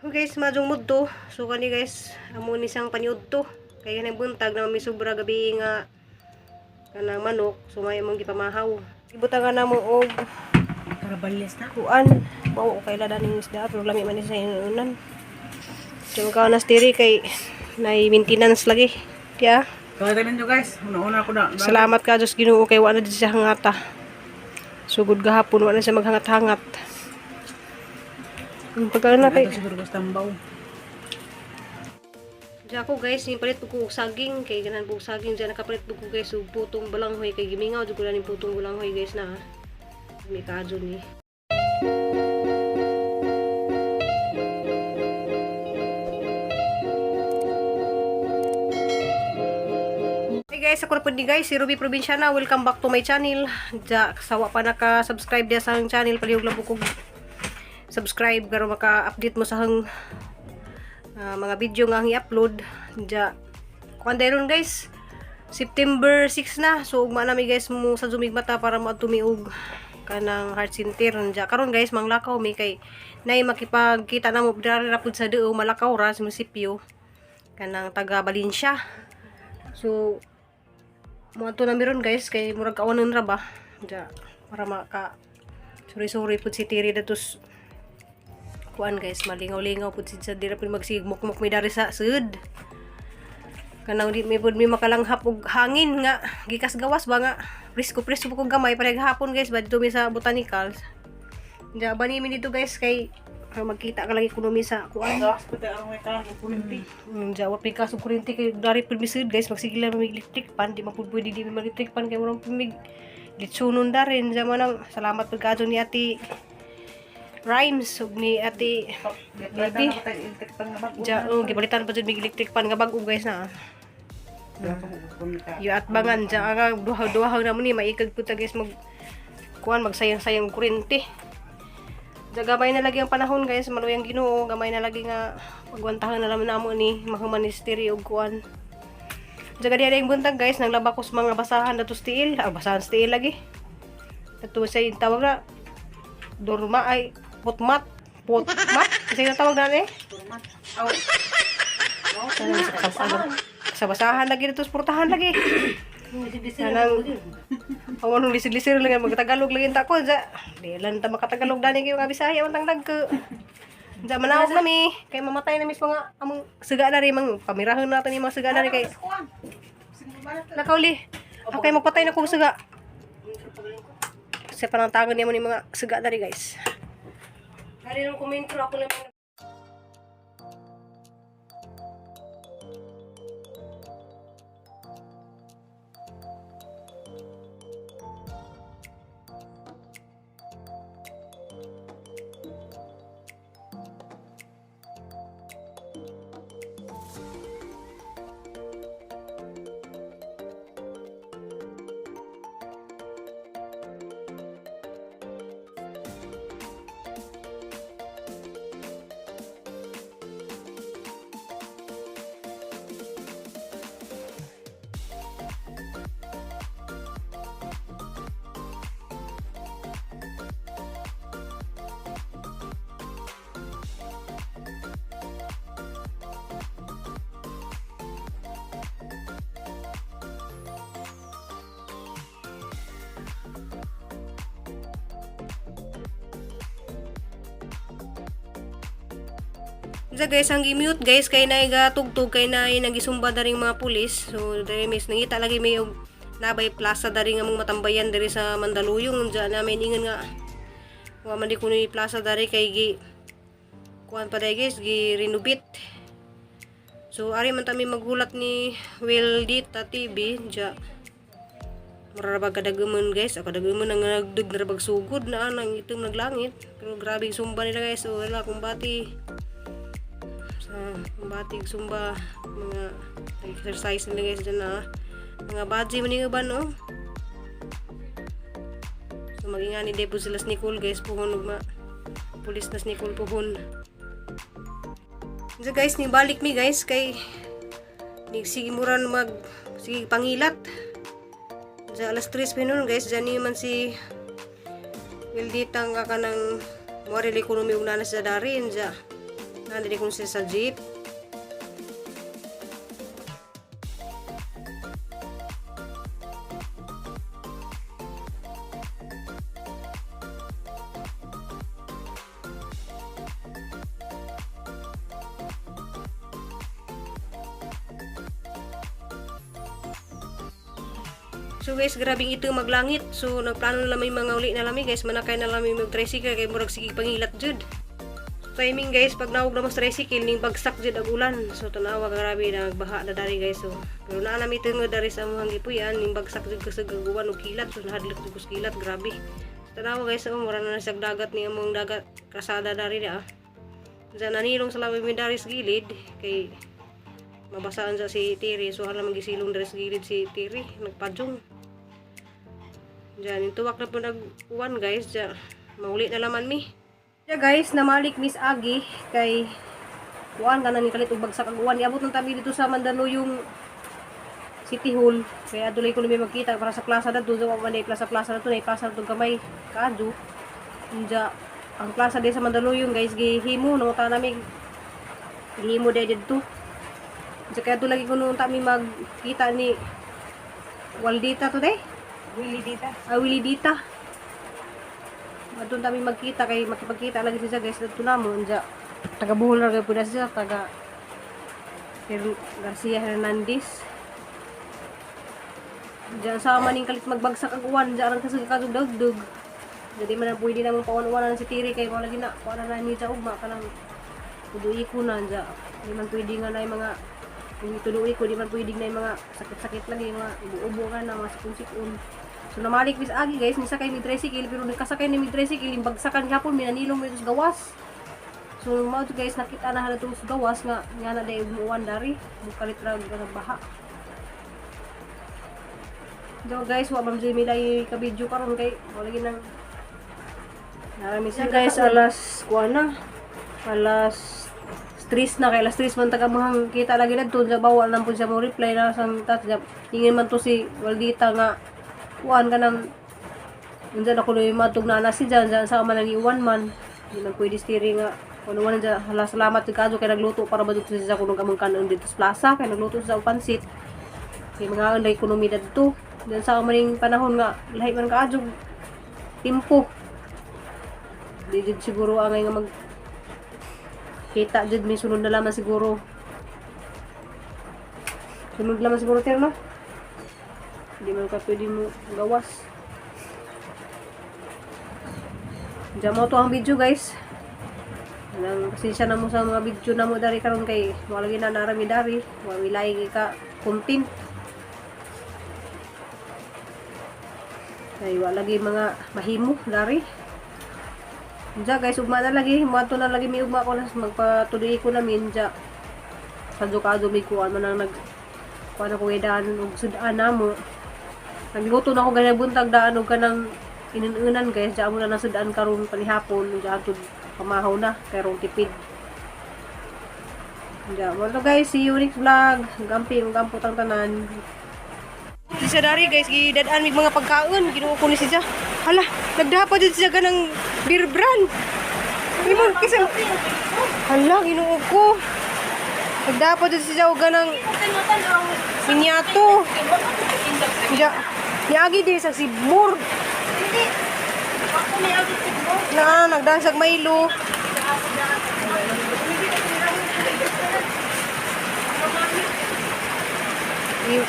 Guys, majong mudto. So kani guys, amo ni sang paniudto. Kaya kanang buntag na may sobra gabi nga kanang manok, so may mong gipamahaw. Ibutangan na mo og Karabalyas na. kuan. Bawo kay lada ning isda pero lami man ni sa inunan. So ka na stiri kay nay maintenance lagi. Kaya Kaya tayo nyo guys. Una-una ko na. salamat ka Diyos Ginoo kay wala na di siya hangata. Sugod gahapon wala na siya maghangat-hangat. Pagka na kay Siguro gusto tambaw. Diyan ako guys, yung palit ko saging kay ganan po saging diyan nakapalit ko guys ug putong balanghoy kay gimingaw jud ko na ning putong balanghoy guys na. May kadyo ni. Hey guys, ako na po di guys, si Ruby Provinciana. Welcome back to my channel. Ja, sawa pa naka-subscribe dia sa channel, palihog lang po kog subscribe karo maka-update mo sa hang mga video nga i-upload. Ja, kuan ron guys. September 6 na. So ugma na mi guys mo sa Zumigmata para maatumiog kanang heart center. Ja, karon guys manglakaw mi kay nay makipagkita na mo diri ra pud sa Deo Malakaw ra sa munisipyo kanang taga Valencia. So mo ato na miron guys kay murag kawanon ra ba. Ja, para maka sorry pud si Tiri datos kuan guys malingaw-lingaw pud sa dira pud magsigmok-mok mi dari sa sud. Kanang di may pud mi makalanghap og hangin nga gikas gawas ba nga presko ko gamay para gahapon guys ba dito mi sa botanicals. Ja bani mi dito guys kay magkita ka lagi kuno mi sa kuan. Pati ang may kulinti. Ja wa pikas og kuryente kay dari pud mi sud guys magsigilan mi electric pan di mapud pwede di mi electric pan kay murang pumig litsunon darin ja manang salamat pud kadto ni Ate Rhymes ug ni Ate Baby. Ja, gibalitan pa jud mig electric pan nga bag-o guys na. Yu at bangan ja nga duha-duha na mo ni maikag pud ta guys mag kuan magsayang-sayang kuryente. Ja gamay na lagi ang panahon guys, maluyang Ginoo, gamay na lagi nga pagwantahan na lang namo ni mga ministry og kuan. Ja gadi ang buntag guys, naglaba ko sa mga basahan dato stiil, basahan stiil lagi. Dato sa tawag na dorma ay potmat kasi na tawag na eh sa basahan lagi dito portahan lagi kanang ang lisir-lisir lang magtagalog lagi ta ko ja di lang ta makatagalog dani gyud nga Bisaya man tang dagko ja manawag nami kay mamatay na mis mga among suga na ri mang pamirahon nato ni mga suga na ri kay nakauli okay magpatay na kong suga kasi panantangan niya mo ni mga suga na ri guys. Hari nung komento ako lang Sa guys, ang gi-mute guys kay naiga tugtog kay nay nagisumba daring mga pulis. So diri mis nangita lagi may og nabay plaza dari nga mong matambayan diri sa Mandaluyong diyan namin ingon nga wa man di kuno plaza dari kay gi kuan pa dai guys gi renovate. So ari man tami maghulat ni Weldit ta TV ja marabag kadagaman guys kadagaman ang nagdug narabag sugod na nang itom naglangit pero grabe sumba nila guys. So wala kumbati batig sumba mga exercise nila guys dyan na mga badge man yung iban no. So magingani day po sila sa Nicole guys puhon ugma pulis na sa Nicole puhon. So guys ni balik mi guys kay sige muran mag sige pangilat sa alas 3 pinon guys dyan man si Wilditang ka ng Moral Economy ug nanas sa darin ja Nandito ko siya sa jeep. So guys, grabing ito maglangit. So nagplano na may mga uli na lami guys. Manakay na lami mag-tricycle kay murag sige pangilat jud. Timing guys, pag nawag na mas tricycle ning bagsak jud ang ulan. So tanawa grabe na nagbaha na dari guys. So pero naa nami tungod dari sa among gipuyan ning bagsak jud kasi gaguan og kilat. So nahadlok jud kus kilat, grabe. So, tanawa guys, mura na sa dagat ni among dagat kasada dari na. Diyan nanilong sa labi mi dari sa gilid kay mabasaan sa si Tiri. So hala magisilong dari sa gilid si Tiri, nagpadyong. Diyan, yung tuwak na po nag-uwan guys. Diyan, mauli na laman mi. Diyan guys, namalik Miss Agi kay uwan ka na ni kalit bagsak ang uwan. Iabot ng tabi dito sa Mandaluyong City Hall. Kaya adulay ko na may magkita para sa plaza na doon. Sa mga plaza na doon. Ay plaza na doon kamay kadyo. Diyan, ang plaza din sa Mandaluyong guys. Gihimo, nanguta namin. Gihimo din dito. Diyan, kaya adulay ko nung kami magkita ni Waldita today. Willie Dita. Doon kami magkita kay makipagkita lagi siya guys dito namo unja taga Bohol ra gyud siya taga Garcia Hernandez. Diyan sa maning kalit magbagsak ang uwan diyan kasi kadugdug. Jadi man pwede na mong pawan-wanan si Tiri kay wala gina kuan na ni sa ugma kanang tuduy ko na diyan. Di man pwede nga na mga tuduy ko di man pwede na mga sakit-sakit lagi mga ubo-ubo nga na mga sikon-sikon. So namalik Miss Agi guys, nisa kay tricycle pero nagkasakay ni tricycle yung bagsakan gapon minanilong mo sa gawas. So mao to guys nakita na hala to sa gawas nga na day umuwan dari, bukalit ra ng baha. So guys, wa man jud milay ka video karon kay wala ginang narami siya guys alas kuana. Alas stress na kay alas stress man taga mahang kita lagi dito sa bawal nang pud siya mo reply na sang tat ingin man to si Waldita nga kuan ka ng nandiyan ako na yung matug na nasi dyan sa man nag-iwan man hindi man pwede steering nga kung naman nandiyan hala salamat yung kaso kaya nagluto para ba dito sa kung kamang kanon dito sa plaza kaya nagluto sa pansit kaya mga anday ekonomi na dito dyan sa maning panahon nga lahi man kaadyo timpo di dyan siguro angay nga mag kita dyan may sunod na laman siguro siguro tayo no. Hindi man ka pwede mo gawas. Diyan mo to ang video guys. Nang pasensya na mo sa mga video na mo dari karon kay wala gina narami dari. Wala wilay ka content. Kay wala lagi mga mahimo dari. Diyan guys, ugma na lagi. Muadto na lagi mi ugma ko na magpatuloy ko namin diyan. Sa dukado mi kuan man nang kuan ako edaan ug sudan namo. Nagluto na ako ganyan buntag daan og kanang inunan guys. Diyan mo na nasudaan karon panihapon. Diyan ito pamahaw na. Kaya rong tipid. Diyan. Well guys, see you next vlog. Gampo tang tanan. Si siya dari guys. Gidadaan mig mga pagkaon. Ginuo ko ni siya. Hala, nagdapa dyan siya ganang beer brand. Limon, kisang. Hala, ginuo ko. Nagdapa dyan siya o ganang minyato. Diyan. Niagi din sa Sibmur. Hindi. Ako niagi Sibmur. Na, nagdansag Milo.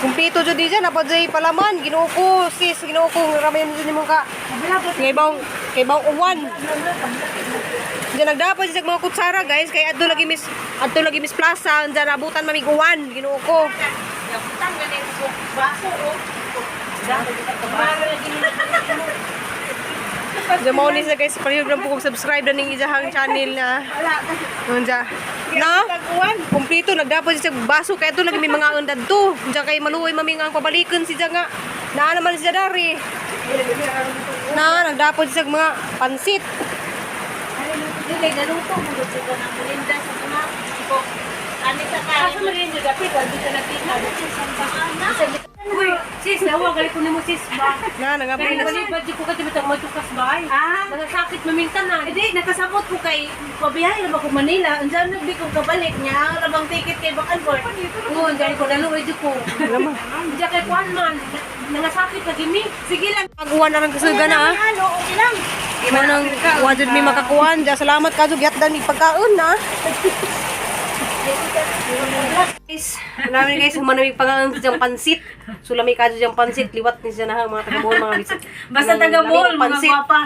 Kumpito jud diyan napad jay palaman. Ginoo ko sis, ginoo ko ramay mo nimo ka. Kay bang uwan. Diyan nagdapat sa mga kutsara guys kay adto lagi Miss Plaza, diyan abutan mamig uwan. Ginoo ko. Abutan gani ko baso o. Diyan mo ni sa guys, palihog po kung subscribe na ning ijahang channel na. Diyan. Na? Kompleto nagdapat siya baso kaya ito lagi may mga undad to. Diyan kay maluoy mamingang pabalikan si Diyan nga. Na naman siya dari. Na nagdapat siya mga pansit. Kay naluto mo gud sa nang melinda sa mga ko. Ani sa ka. Asa mo rin jud dapat dito na tika. Sa Sis, nawa, gali ko ni mo sis ba? Na, nangabay Kaya na. balibad ko ka dito matukas ba? Ah. Nagasakit mamintan na. Hindi, nakasabot ko kay pabiyahe na ba ko Manila. Andiyan nagbi kong kabalik niya. Ang rabang ticket kay Bacanfort. Oo, dahil ko naluoy di ko. Alam mo. Diyan kay Juan man. Nangasakit na gini. Sige lang. Pag-uwan na rin kasuga na ha. Halo, okay lang. Iba nang wajud mi makakuan. Ja, salamat ka jud yat dan pagkaon na. Guys, namin guys, humanamig pangang siyang pansit. Sulami ka dyan pansit, liwat ni siya na mga taga-Bohol, mga bisit. Basta taga-Bohol, mga gwapa.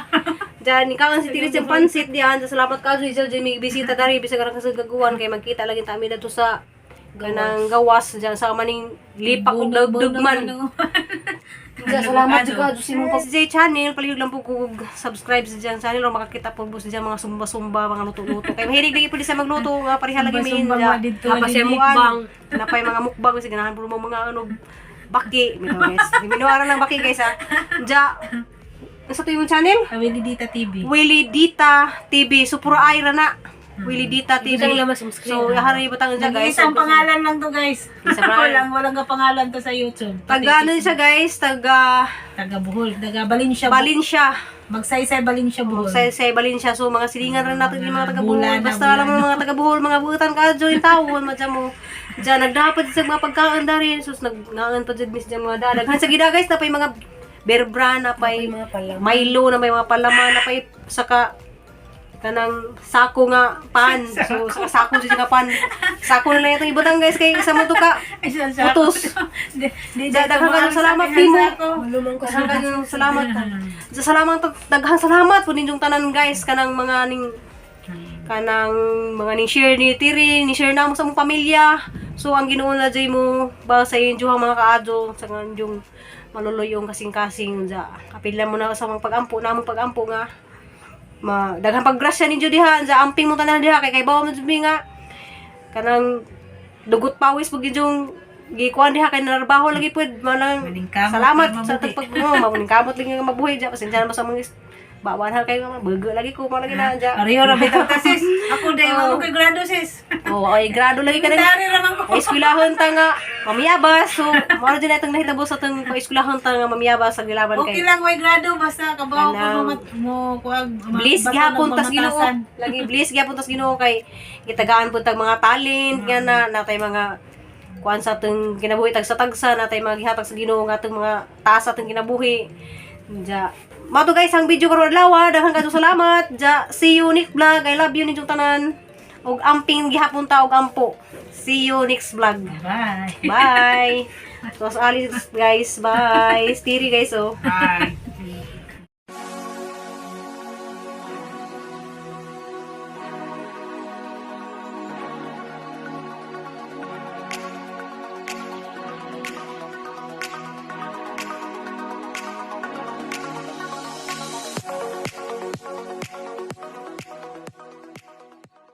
Diyan, ikaw ang sitiris yung pansit diyan. Salamat ka dyan, dyan may bisita dari, bisa ka sa gaguan, kay magkita lagi kami na to sa ganang gawas, dyan sa maning lipak o dugman. Diyan, salamat juga si mo si Jay channel, palihog lang po kung subscribe sa dyan channel o makakita po sa dyan mga sumba-sumba, mga luto-luto. Kaya mahilig lagi po di sa magluto, nga pariha lagi min dyan. Tapos siya mukbang, napay mga mukbang, kasi ganahan po mga ano, baki. Guys, minuara ng baki guys ha. Diyan, nasa to yung channel? Willie Dita TV. Willie Dita TV, so puro Ira na. Willie Dita TV. So, yaharay batang dyan guys. Isang pangalan lang to guys. Isa Walang kapangalan to sa YouTube. Taga ano siya guys, taga Taga Bohol. Taga Valencia. Valencia. Magsaysay Valencia Bohol. Sa Valencia. So, mga silingan rin natin yung mga taga Bohol. Bulana, Basta alam mo mga taga Bohol, mga buutan ka, join tawon, madya mo. Diyan, nagdapat sa mga pagkaanda rin. So, nagngaan pa dyan miss dyan mga dadag. Sa gida guys, napay mga berbra, napay Milo, napay mga palaman, napay saka kanang sako nga pan. So, sako dyan nga pan. Sako na lang itong ibutang guys, kay isa mo to ka. Utos. Daghang kayong salamat Timo. Daghang kayong salamat. Daghang salamat po ninyong tanan guys kanang mga ning share ni Tiri, ni share na mo sa mong pamilya. So ang Ginoo na jay mo ba sa inyo mga kaadyo sa yung maluluyong kasing-kasing ja. Kapilan mo na sa mga pagampo namong pagampo nga daghang paggrasya ninyo diha sa amping mo tanan diha kay bawo mo jud nga kanang dugot pawis pag yung gikuan diha kay narbaho lagi pud manang salamat sa tagpag mo mamuningkamot lang nga mabuhay diha pasensya na sa mga bawan ha kayo mga lagi ko lagi na diha Ariyo ra bitaw ta sis. Ako day mo kay grado sis. ay grado lagi ka rin Dari ra man ko. ay eskwelahon ta nga mamiyabas so mao din itong nahitabo sa tong eskwelahon ta nga mamiyabas sa gilaban Okay kay lang way grado basta kabaw ko mo kuag. Bliss gyapon tas Ginoo. Lagi bliss gyapon tas Ginoo kay gitagaan pud tag mga talent nga natay mga kuan sa atong kinabuhi tagsa-tagsa natay mga gihatag sa Ginoo nga atong mga taas atong kinabuhi. Ja. Mato guys ang video karon adlaw, daghang kadto salamat. Ja, see you next vlog. I love you ninyong tanan. Og amping gihapon ta og ampo. See you next vlog. Bye. Bye. So, alis guys. Bye. Stiri guys oh. Bye.